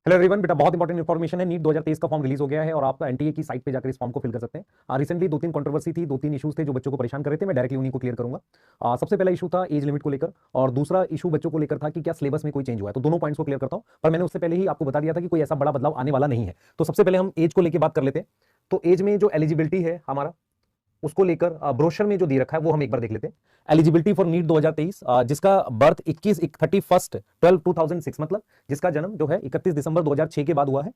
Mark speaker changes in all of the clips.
Speaker 1: Hello everyone, बेटा बहुत important information है। नीट 2023 का फॉर्म रिलीज हो गया है और आप एनटीए की साइट पे जाकर इस फॉर्म को फिल कर सकते हैं। रिसेंटली दो तीन कंट्रोवर्सी थी, दो तीन इशूज थे जो बच्चों को परेशान कर रहे थे। मैं डायरेक्टली उन्हीं को क्लियर करूंगा। सबसे पहला इशू था एज लिमिट को लेकर और दूसरा इशू बच्चों को लेकर था कि क्या सिलेबस में कोई चेंज हुआ है। तो दोनों पॉइंट्स को क्लियर करता हूं, पर मैंने उससे पहले ही आपको बता दिया था कि कोई ऐसा बड़ा बदलाव आने वाला नहीं है। तो सबसे पहले हम एज को लेकर बात कर लेते हैं। तो एज में जो एलिजिबिलिटी है हमारा, उसको लेकर ब्रोशर में जो दे रखा है वो हम एक बार देख लेते हैं। एलिजिबिलिटी फॉर नीट 2023, जिसका बर्थ 31 2006 मतलब जिसका जन्म जो है 31 दिसंबर 2006 के बाद हुआ है,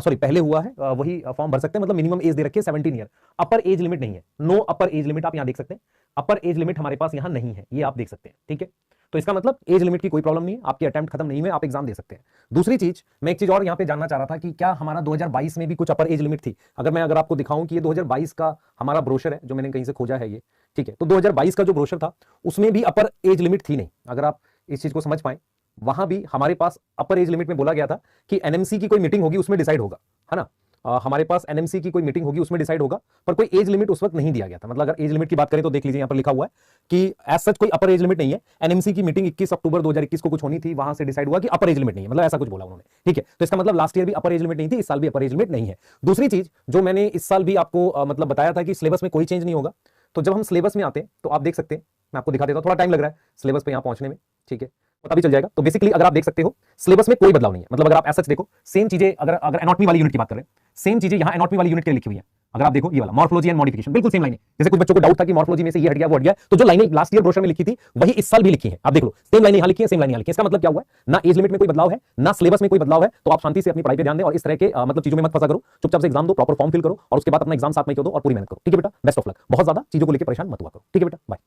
Speaker 1: सॉरी पहले हुआ है, वही फॉर्म भर सकते हैं। मतलब मिनिमम एज दे रखी है 17 ईयर। अपर एज लिमिट नहीं है, नो अपर एज लिमिट। आप यहां देख सकते हैं अपर एज लिमिट हमारे पास यहां नहीं है, ये आप देख सकते हैं। ठीक है, तो इसका मतलब एज लिमिट की कोई प्रॉब्लम नहीं है, आपकी अटेम्प्ट खत्म नहीं हुई, आप एग्जाम दे सकते हैं। दूसरी चीज, मैं एक चीज और यहां पे जानना चाह रहा था कि क्या हमारा 2022 में भी कुछ अपर एज लिमिट थी। अगर आपको दिखाऊं कि ये 2022 का हमारा ब्रोशर है जो मैंने कहीं से खोजा है ये, ठीक है, तो 2022 का जो ब्रोशर था उसमें भी अपर एज लिमिट थी नहीं। अगर आप इस चीज को समझ पाए, वहां भी हमारे पास अपर एज लिमिट में बोला गया था कि एनएमसी की कोई मीटिंग होगी उसमें डिसाइड होगा, है ना। हमारे पास एनएमसी की कोई मीटिंग होगी उसमें डिसाइड होगा, पर कोई एज लिमिट उस वक्त नहीं दिया गया था। मतलब अगर एज लिमिट की बात करें तो देख लीजिए, यहां पर लिखा हुआ है कि एज सच कोई अपर एज लिमिट नहीं है। एनएमसी की मीटिंग 21 अक्टूबर 2021 को कुछ होनी थी, वहां से डिसाइड हुआ कि अपर एज लिमिट नहीं है, मतलब ऐसा कुछ बोला उन्होंने। ठीक है, तो इसका मतलब लास्ट ईयर भी अपर एज लिमिट नहीं थी, इस साल भी अपर एज लिमिट नहीं है। दूसरी चीज जो मैंने इस साल भी आपको मतलब बताया था कि सिलेबस में कोई चेंज नहीं होगा। तो जब हम सिलेबस में आते हैं तो आप देख सकते हैं, मैं आपको दिखा देता हूं, थोड़ा टाइम लग रहा है सिलेबस पे यहां पहुंचने में, ठीक है, पता भी चल जाएगा। तो बेसिकली अगर आप देख सकते हो सिलेबस में कोई बदलाव नहीं है। मतलब अगर आप एज सच देखो, सेम चीजें, अगर एनाटॉमी वाली यूनिट की बात कर रहे हैं, सेम चीजें यहां एनाटॉमी वाली यूनिट के लिए लिखी हुई है। अगर आप देखो ये वाला मॉर्फोलॉजी एंड मॉडिफिकेशन, बिल्कुल सेम लाइन है। जैसे कुछ बच्चों को डाउट था कि मॉर्फोलॉजी में से ये हट गया वो हट गया, तो जो लाइनें लास्ट ईयर ब्रोशर में लिखी थी वही इस साल भी लिखी है। आप देख लो, सेम लाइनें यहां लिखी है, सेम लाइन यहां लिखी है। इसका मतलब क्या हुआ है, ना एज लिमिट में कोई बदलाव है, ना सिलेबस में कोई बदलाव है। तो आप शांति से अपनी पढ़ाई पे ध्यान दें और इस तरह के मतलब चीजों में मत फंसा करो। चुपचाप से एग्जाम दो, प्रॉपर फॉर्म फिल करो और उसके बाद अपना एग्जाम साथ में दो और पूरी मेहनत करो। ठीक है बेटा, बेस्ट ऑफ लक। बहुत ज्यादा चीजों को लेकर परेशान मत हुआ करो। ठीक है बेटा, बाय।